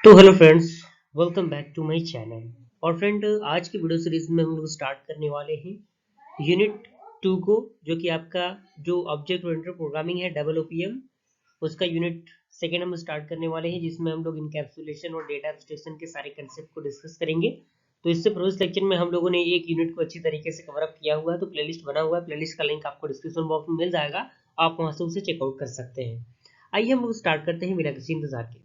तो hello friends, welcome back to my channel. और friend, आज की वीडियो सीरीज में हम लोग स्टार्ट करने वाले हैं यूनिट 2 को, जो कि आपका जो ऑब्जेक्ट ओरिएंटेड प्रोग्रामिंग है OOPM, उसका यूनिट सेकेंड हम स्टार्ट करने वाले हैं, जिसमें हम लोग इनकैप्सुलेशन और डेटा एब्स्ट्रैक्शन के सारे कंसेप्ट को डिस्कस करेंगे। तो इससे प्रीवियस लेक्चर में हम लोगों ने एक यूनिट को अच्छी तरीके से कवर अप किया हुआ है, तो प्लेलिस्ट बना हुआ है। प्लेलिस्ट का लिंक आपको डिस्क्रिप्शन बॉक्स में मिल जाएगा, आप वहां से उसे चेकआउट कर सकते हैं। आइए हम लोग स्टार्ट करते हैं बिना किसी इंतजार के।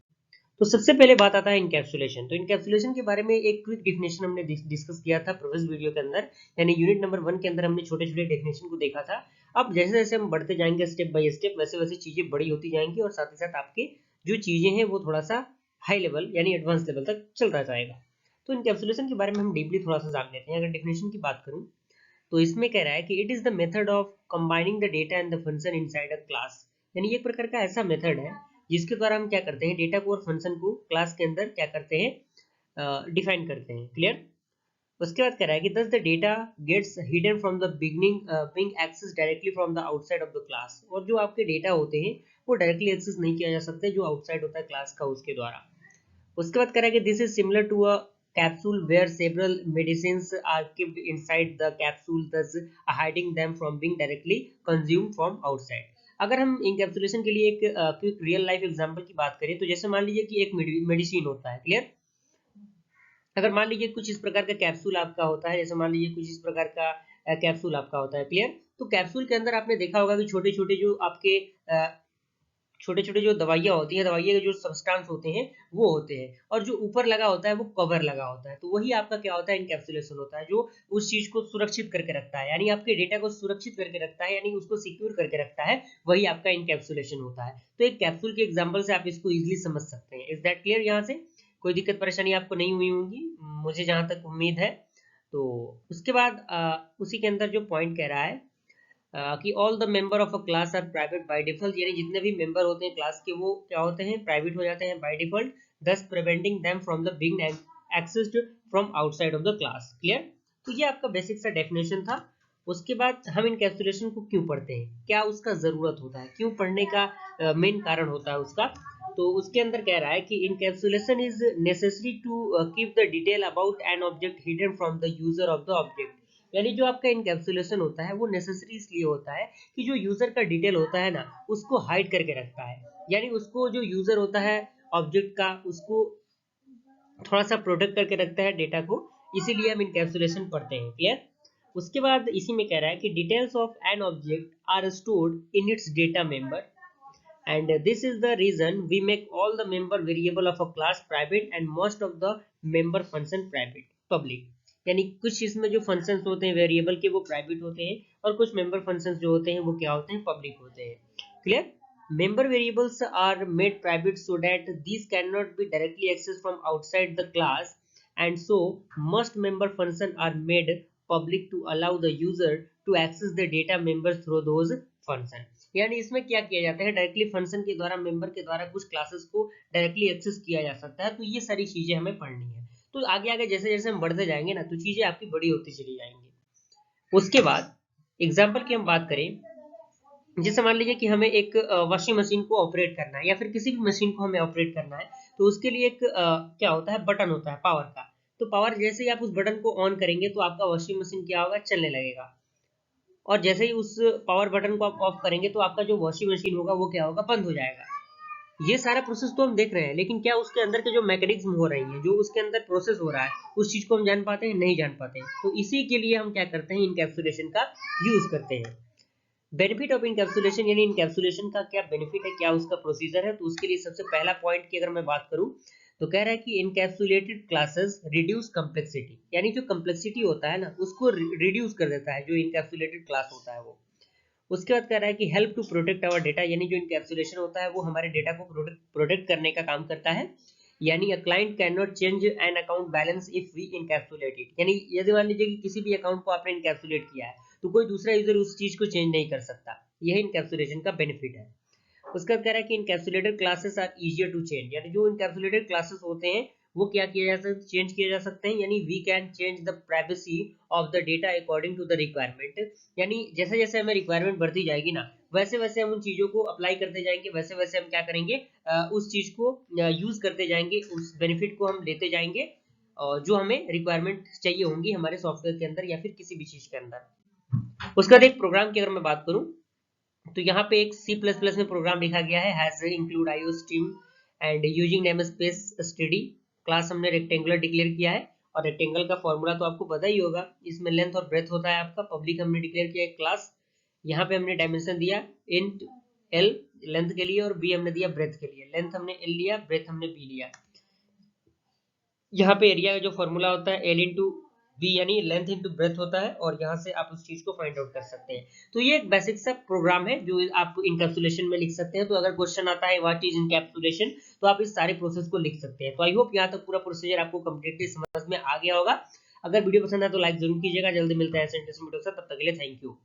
तो सबसे पहले बात आता है इनकैप्सुलेशन। तो इनकैप्सुलेशन के बारे में एक क्विक डेफिनेशन हमने डिस्कस किया था प्रीवियस वीडियो के अंदर, यानी यूनिट नंबर 1 के अंदर हमने छोटे छोटे डेफिनेशन को देखा था। अब जैसे जैसे हम बढ़ते जाएंगे स्टेप बाय स्टेप, वैसे वैसे चीजें बड़ी होती जाएंगी और साथ ही साथ आपके जो चीजें हैं वो थोड़ा सा हाई लेवल यानी एडवांस लेवल तक चलता जाएगा। तो इनकैप्सुलेशन के बारे में हम डीपली थोड़ा सा जान लेते हैं। अगर डेफिनेशन की बात करूं तो इसमें कह रहा है कि it is the method of combining the data and the function inside a class. यानी एक प्रकार का ऐसा मेथड है जिसके द्वारा हम क्या करते हैं, डेटा को और फंक्शन को क्लास के अंदर क्या करते हैं, डिफाइन करते हैं। क्लियर। उसके बाद कह रहा है कि thus the data gets hidden from the beginning, being accessed directly from the outside of the class। और जो आपके डेटा होते हैं वो डायरेक्टली एक्सेस नहीं किया जा सकते जो आउटसाइड होता है क्लास का, उसके द्वारा। उसके बाद कह रहा है कि this is similar to a capsule where several medicines are keeped inside the capsule, thus hiding them from being directly consumed from outside। अगर हम इनकैप्सुलेशन के लिए एक रियल लाइफ एग्जांपल की बात करें, तो जैसे मान लीजिए कि एक मेडिसिन होता है। क्लियर। अगर मान लीजिए कुछ इस प्रकार का कैप्सूल आपका होता है, जैसे मान लीजिए कुछ इस प्रकार का कैप्सूल आपका होता है। क्लियर। तो कैप्सूल के अंदर आपने देखा होगा कि छोटे छोटे जो आपके छोटे छोटे जो दवाइयाँ होती हैं, दवाइयाँ के जो सब्सटेंस होते हैं वो होते हैं, और जो ऊपर लगा होता है वो कवर लगा होता है। तो वही आपका क्या होता है, इनकैप्सुलेशन होता है, जो उस चीज को सुरक्षित करके रखता है, यानी आपके डेटा को सुरक्षित करके रखता है, यानी उसको सिक्योर करके रखता है। वही आपका इनकैप्सुलेशन होता है। तो एक कैप्सूल के एग्जाम्पल से आप इसको इजिली समझ सकते हैं। Is that clear? यहाँ से कोई दिक्कत परेशानी आपको नहीं हुई होगी, मुझे जहां तक उम्मीद है। तो उसके बाद उसी के अंदर जो पॉइंट कह रहा है कि all the member of a class are private by default, यानी जितने भी मेंबर होते हैं क्लास के वो क्या होते हैं, प्राइवेट हो जाते हैं by default, thus preventing them from the being accessed from outside of the class। Clear. तो ये आपका बेसिक सा डेफिनेशन था। उसके बाद हम इनकैप्सुलेशन को क्यों पढ़ते हैं, क्या उसका जरूरत होता है, क्यों पढ़ने का मेन कारण होता है उसका। तो उसके अंदर कह रहा है कि encapsulation is necessary to keep the detail about an object hidden from the user of the object. यानी जो आपका इनकैप्सुलेशन होता है वो नेसेसरी इसलिए होता है कि जो यूजर का डिटेल होता है ना, उसको हाइड करके रखता है। यानी उसको जो यूजर होता है ऑब्जेक्ट का, उसको थोड़ा सा प्रोटेक्ट करके रखता है डेटा को, इसीलिए हम इनकैप्सुलेशन पढ़ते हैं। क्लियर। उसके बाद इसी में कह रहा है कि details of an object are stored in its data member, and this is the reason we make all the member variable of a class private and most of the member function private public। यानी कुछ इसमें जो functions होते हैं variable के वो private होते हैं, और कुछ मेंबर फंक्शंस जो होते हैं वो क्या होते हैं, पब्लिक होते हैं। Clear. member variables are made private so that these cannot be directly accessed from outside the class, and so most member functions are made public to allow the user to access the data members through those functions। यानी इसमें क्या किया जाता है, directly function के द्वारा, member के द्वारा कुछ क्लासेस को डायरेक्टली एक्सेस किया जा सकता है। तो ये सारी चीजें हमें पढ़नी है। तो आगे आगे जैसे जैसे हम बढ़ते जाएंगे ना, तो चीजें आपकी बड़ी होती चली जाएंगी। उसके बाद एग्जाम्पल की हम बात करें, जैसे मान लीजिए कि हमें एक वॉशिंग मशीन को ऑपरेट करना है, या फिर किसी भी मशीन को हमें ऑपरेट करना है, तो उसके लिए एक क्या होता है, बटन होता है पावर का। तो पावर जैसे ही आप उस बटन को ऑन करेंगे तो आपका वॉशिंग मशीन क्या होगा, चलने लगेगा। और जैसे ही उस पावर बटन को आप ऑफ करेंगे तो आपका जो वॉशिंग मशीन होगा वो क्या होगा, बंद हो जाएगा। ये सारा प्रोसेस तो हम देख रहे हैं, लेकिन क्या उसके अंदर के जो मैकेनिज्म हो रही है, जो उसके अंदर प्रोसेस हो रहा है, उस चीज को हम जान पाते हैं, नहीं जान पाते हैं। तो इसी के लिए हम क्या करते हैं, इनकैप्सुलेशन का यूज करते हैं। बेनिफिट ऑफ इनकैप्सुलेशन, यानी इनकैप्सुलेशन का क्या बेनिफिट है, क्या उसका प्रोसीजर है। तो उसके लिए सबसे पहला पॉइंट की अगर मैं बात करूं, तो कह रहा है कि इनकैप्सुलेटेड क्लासेस रिड्यूस कम्प्लेक्सिटी, यानी जो कम्प्लेक्सिटी होता है ना उसको रिड्यूस कर देता है जो इनकैप्सुलेटेड क्लास होता है वो। उसके बाद कह रहा है कि help to protect our data, यानी जो इनकैप्सुलेशन होता है वो हमारे डेटा को प्रोटेक्ट करने का काम करता है। यानी a client can not change an account balance if we encapsulate it, यानी यदि मान लीजिए कि किसी भी अकाउंट को आपने इनकैप्सुलेट किया है तो कोई दूसरा यूजर उस चीज को चेंज नहीं कर सकता। यह इनकैप्सुलेशन का बेनिफिट है। उसका कह रहा है कि encapsulated classes are easier to change, यानी जो इनकैप्सुलेटेड क्लासेस होते हैं वो क्या किया जा सकता, चेंज किए जा सकते हैं। यानी we can change the privacy of the data according to the requirement, यानी जैसे जैसे हमें रिक्वायरमेंट बढ़ती जाएगी ना, वैसे वैसे हम उन चीजों को अप्लाई करते जाएंगे, वैसे वैसे हम क्या करेंगे, उस चीज को यूज करते जाएंगे, उस बेनिफिट को हम लेते जाएंगे जो हमें रिक्वायरमेंट चाहिए होंगी हमारे सॉफ्टवेयर के अंदर या फिर किसी भी चीज के अंदर। उसके बाद एक प्रोग्राम की अगर मैं बात करूं तो यहाँ पे एक C++ में प्रोग्राम लिखा गया है, has include IO stream and using namespace study. Class हमने रेक्टेंगुलर डिक्लेयर किया है और रेक्टेंगल का फॉर्मूला तो आपको पता ही होगा, इसमें लेंथ और ब्रेथ होता है आपका। पब्लिक हमने डिक्लेयर किया है क्लास, यहाँ पे हमने डायमेंशन दिया इंट L लेंथ के लिए और B हमने दिया ब्रेथ के लिए। लेंथ हमने L लिया, ब्रेथ हमने B लिया। यहाँ पे एरिया का जो फॉर्मूला होता है L इंटू बी यानी लेंथ इंटू ब्रेथ होता है और यहाँ से आप उस चीज को फाइंड आउट कर सकते हैं। तो ये एक बेसिक सा प्रोग्राम है जो आप इनकैप्सुलेशन में लिख सकते हैं। तो अगर क्वेश्चन आता है व्हाट इज इनकैप्सुलेशन, तो आप इस सारे प्रोसेस को लिख सकते हैं। तो आई होप यहाँ तक पूरा प्रोसीजर आपको कंप्लीटली समझ में आ गया होगा। अगर वीडियो पसंद है तो लाइक जरूर कीजिएगा। जल्दी मिलता है ऐसे इंटरेस्टिंग वीडियो के साथ, तब तक के लिए थैंक यू।